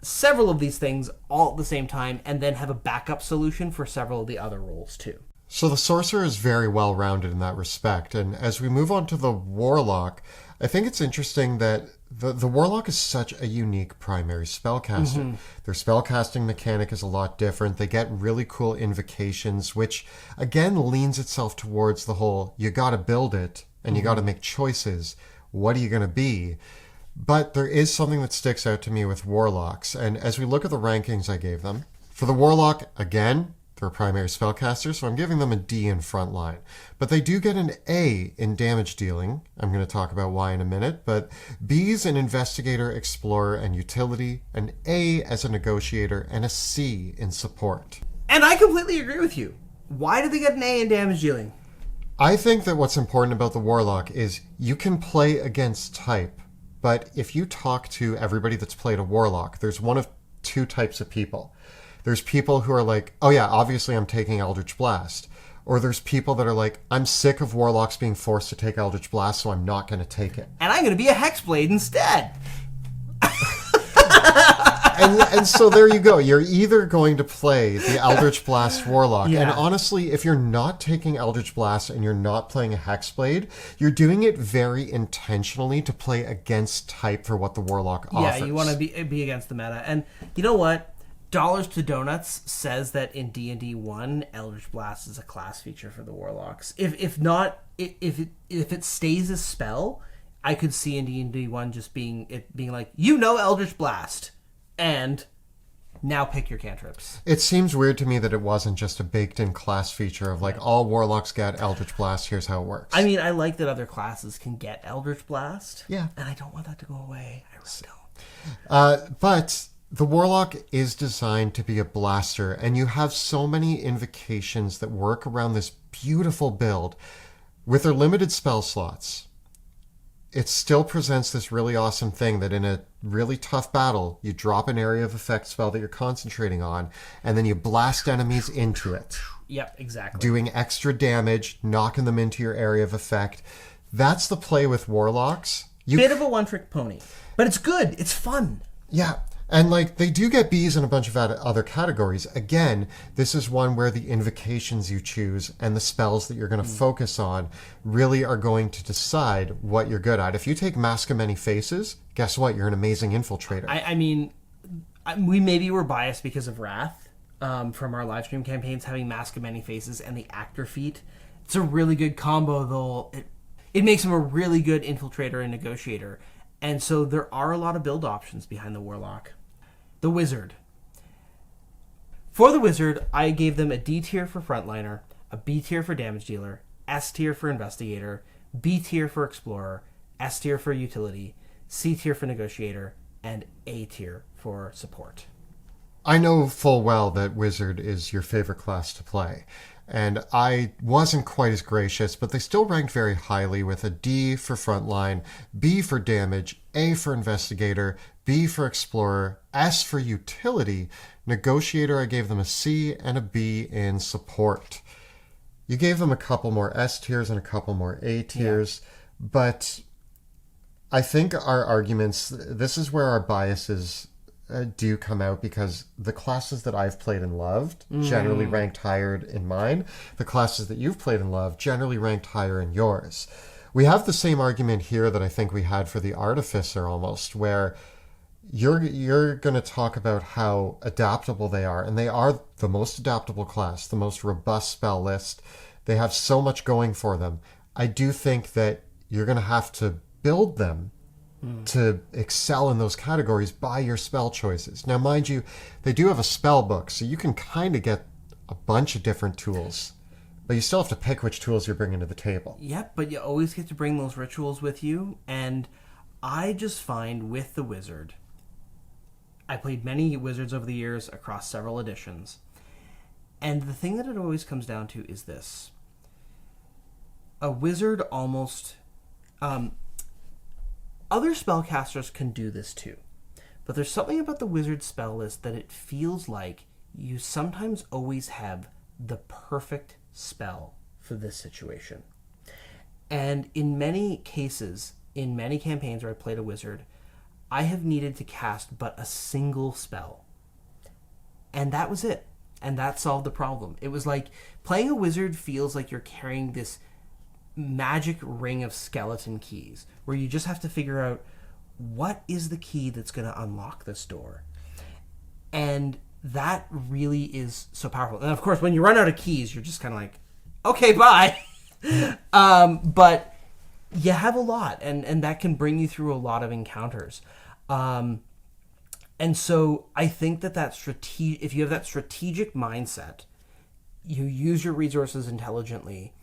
several of these things all at the same time and then have a backup solution for several of the other roles too. So the sorcerer is very well rounded in that respect. And as we move on to the warlock, I think it's interesting that the warlock is such a unique primary spellcaster. Mm-hmm. Their spellcasting mechanic is a lot different. They get really cool invocations, which again leans itself towards the whole, you got to build it and you got to make choices. What are you going to be? But there is something that sticks out to me with warlocks. And as we look at the rankings I gave them, for the warlock, again, They're a primary spellcaster, so I'm giving them a D in frontline. But they do get an A in damage dealing. I'm going to talk about why in a minute. But B's in investigator, explorer, and utility, an A as a negotiator, and a C in support. And I completely agree with you. Why do they get an A in damage dealing? I think that what's important about the Warlock is you can play against type, but if you talk to everybody that's played a Warlock, there's one of two types of people. There's people who are like, oh yeah, obviously I'm taking Eldritch Blast. Or there's people that are like, I'm sick of Warlocks being forced to take Eldritch Blast, so I'm not going to take it. And I'm going to be a Hexblade instead. And so there you go. You're either going to play the Eldritch Blast Warlock, Yeah. and honestly, if you're not taking Eldritch Blast and you're not playing a Hexblade, you're doing it very intentionally to play against type for what the Warlock offers. Yeah, you want to be against the meta. And you know what? Dollars to Donuts says that in D&D 1, Eldritch Blast is a class feature for the Warlocks. If it stays a spell, I could see in D&D 1 just being like, Eldritch Blast, and now pick your cantrips. It seems weird to me that it wasn't just a baked-in class feature of like, all Warlocks get Eldritch Blast, here's how it works. I mean, I like that other classes can get Eldritch Blast. Yeah. And I don't want that to go away. I really don't. But the Warlock is designed to be a blaster, and you have so many invocations that work around this beautiful build. With their limited spell slots, it still presents this really awesome thing that in a really tough battle, you drop an area of effect spell that you're concentrating on, and then you blast enemies into it. Yep, exactly. Doing extra damage, knocking them into your area of effect. That's the play with Warlocks. Bit of a one-trick pony. But it's good. It's fun. Yeah. And like they do get Bs in a bunch of other categories. Again, this is one where the invocations you choose and the spells that you're going to focus on really are going to decide what you're good at. If you take Mask of Many Faces, guess what? You're an amazing infiltrator. I mean, we maybe were biased because of Wrath from our live stream campaigns, having Mask of Many Faces and the Actor feat. It's a really good combo, though. It makes him a really good infiltrator and negotiator. And so there are a lot of build options behind the Warlock. The Wizard. For the Wizard, I gave them a D tier for Frontliner, a B tier for Damage Dealer, S tier for Investigator, B tier for Explorer, S tier for Utility, C tier for Negotiator, and A tier for Support. I know full well that Wizard is your favorite class to play, and I wasn't quite as gracious, but they still ranked very highly with a D for Frontline, B for Damage, A for Investigator, B for Explorer, S for Utility. Negotiator, I gave them a C, and a B in Support. You gave them a couple more S tiers and a couple more A tiers, but I think our arguments, this is where our biases do come out, because the classes that I've played and loved generally ranked higher in mine. The classes that you've played and loved generally ranked higher in yours. We have the same argument here that I think we had for the Artificer almost, where you're going to talk about how adaptable they are, and they are the most adaptable class, the most robust spell list. They have so much going for them. I do think that you're going to have to build them to excel in those categories by your spell choices. Now, mind you, they do have a spell book, so you can kind of get a bunch of different tools, but you still have to pick which tools you're bringing to the table. Yep, but you always get to bring those rituals with you, and I just find with the Wizard, I played many Wizards over the years across several editions, and the thing that it always comes down to is this. A Wizard almost... other spellcasters can do this too, but there's something about the Wizard spell list that it feels like you sometimes always have the perfect spell for this situation. And in many cases, in many campaigns where I played a Wizard, I have needed to cast but a single spell. And that was it. And that solved the problem. It was like playing a Wizard feels like you're carrying this magic ring of skeleton keys, where you just have to figure out what is the key that's going to unlock this door. And that really is so powerful. And of course, when you run out of keys, you're just kind of like, okay, bye. But you have a lot, and that can bring you through a lot of encounters. And so I think that if you have that strategic mindset you use your resources intelligently,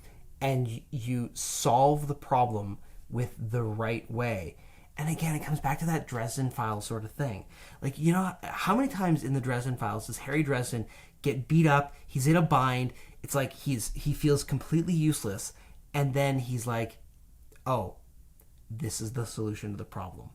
and you solve the problem with the right way. And again, it comes back to that Dresden Files sort of thing. Like, you know, how many times in the Dresden Files does Harry Dresden get beat up? He's in a bind. It's like he feels completely useless. And then he's like, oh, this is the solution to the problem.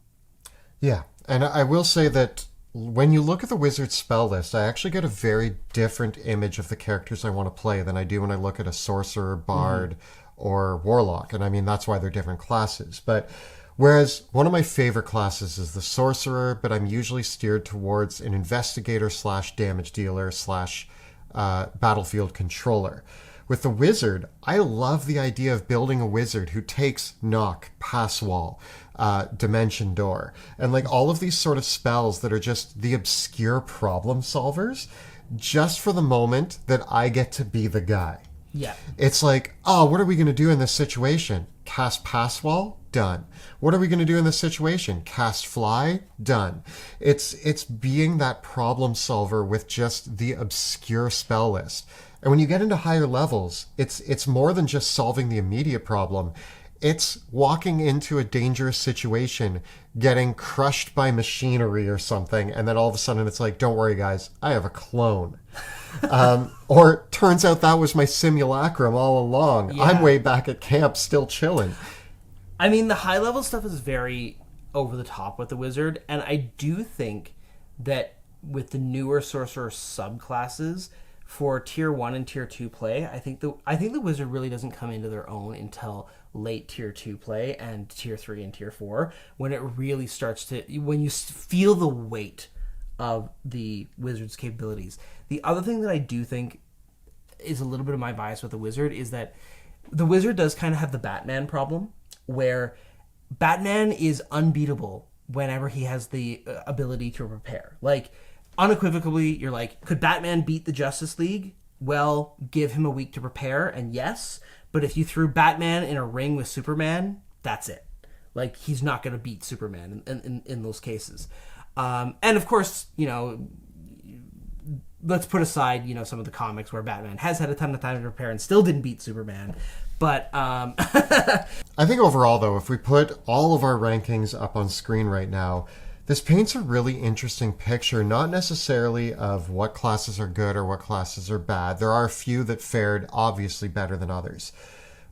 Yeah, and I will say that when you look at the wizard spell list, I actually get a very different image of the characters I want to play than I do when I look at a sorcerer, bard, or warlock. And I mean, that's why they're different classes. But whereas one of my favorite classes is the sorcerer, but I'm usually steered towards an investigator / damage dealer / battlefield controller. With the wizard, I love the idea of building a wizard who takes knock, pass wall, dimension door, and like all of these sort of spells that are just the obscure problem solvers, just for the moment that I get to be the guy. Yeah. It's like, oh, what are we going to do in this situation? Cast pass wall? Done. What are we going to do in this situation? Cast fly? Done. It's being that problem solver with just the obscure spell list. And when you get into higher levels, it's more than just solving the immediate problem. It's walking into a dangerous situation, getting crushed by machinery or something, and then all of a sudden it's like, don't worry, guys, I have a clone. Or turns out that was my simulacrum all along. Yeah. I'm way back at camp still chilling. I mean, the high-level stuff is very over the top with the wizard, and I do think that with the newer sorcerer subclasses, for tier 1 and tier 2 play, I think the wizard really doesn't come into their own until late tier 2 play and tier 3 and tier 4, when it really starts to, when you feel the weight of the wizard's capabilities. The other thing that I do think is a little bit of my bias with the wizard is that the wizard does kind of have the Batman problem, where Batman is unbeatable whenever he has the ability to prepare. Like, unequivocally, you're like, could Batman beat the Justice League? Well, give him a week to prepare, and yes. But if you threw Batman in a ring with Superman, that's it. Like, he's not going to beat Superman in those cases. And of course, you know, let's put aside, you know, some of the comics where Batman has had a ton of time to prepare and still didn't beat Superman. But I think overall, though, if we put all of our rankings up on screen right now, this paints a really interesting picture, not necessarily of what classes are good or what classes are bad. There are a few that fared obviously better than others.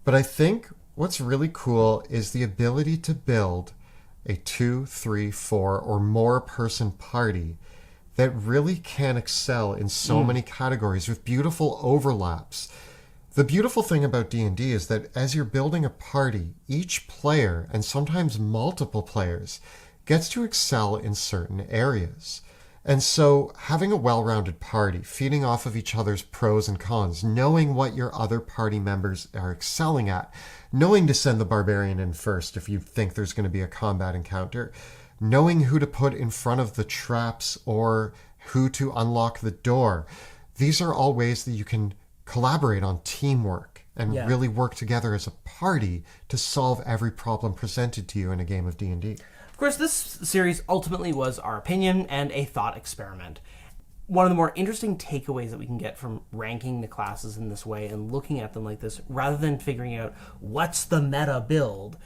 But I think what's really cool is the ability to build a 2, 3, 4, or more person party that really can excel in so many categories with beautiful overlaps. The beautiful thing about D&D is that as you're building a party, each player, and sometimes multiple players, gets to excel in certain areas. And so having a well-rounded party, feeding off of each other's pros and cons, knowing what your other party members are excelling at, knowing to send the Barbarian in first if you think there's going to be a combat encounter, knowing who to put in front of the traps or who to unlock the door. These are all ways that you can collaborate on teamwork and really work together as a party to solve every problem presented to you in a game of D&D. of course, this series ultimately was our opinion and a thought experiment. One of the more interesting takeaways that we can get from ranking the classes in this way and looking at them like this, rather than figuring out what's the meta build,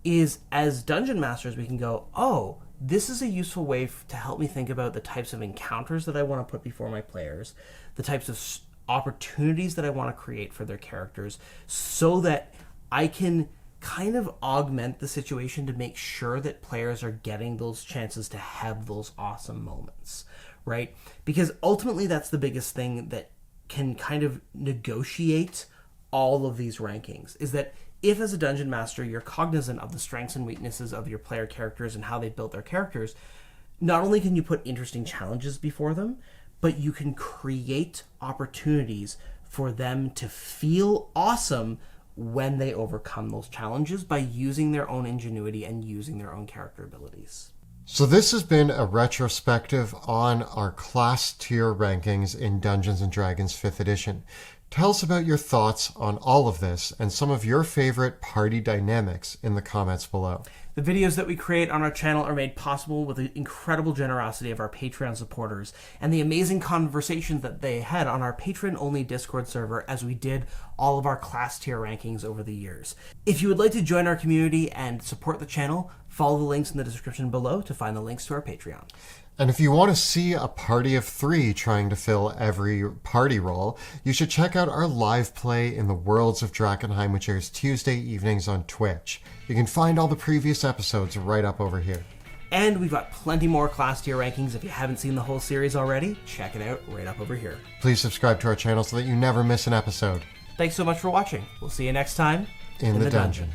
is as dungeon masters we can go, oh, this is a useful way to help me think about the types of encounters that I want to put before my players, the types of opportunities that I want to create for their characters, so that I can kind of augment the situation to make sure that players are getting those chances to have those awesome moments, right? Because ultimately that's the biggest thing that can kind of negotiate all of these rankings, is that if as a dungeon master you're cognizant of the strengths and weaknesses of your player characters and how they built their characters, not only can you put interesting challenges before them, but you can create opportunities for them to feel awesome when they overcome those challenges by using their own ingenuity and using their own character abilities. So this has been a retrospective on our class tier rankings in Dungeons & Dragons 5th edition. Tell us about your thoughts on all of this and some of your favorite party dynamics in the comments below. The videos that we create on our channel are made possible with the incredible generosity of our Patreon supporters and the amazing conversations that they had on our patron-only Discord server as we did all of our class tier rankings over the years. If you would like to join our community and support the channel, follow the links in the description below to find the links to our Patreon. And if you want to see a party of 3 trying to fill every party role, you should check out our live play in the Worlds of Drakkenheim, which airs Tuesday evenings on Twitch. You can find all the previous episodes right up over here. And we've got plenty more class tier rankings. If you haven't seen the whole series already, check it out right up over here. Please subscribe to our channel so that you never miss an episode. Thanks so much for watching. We'll see you next time in the dungeon.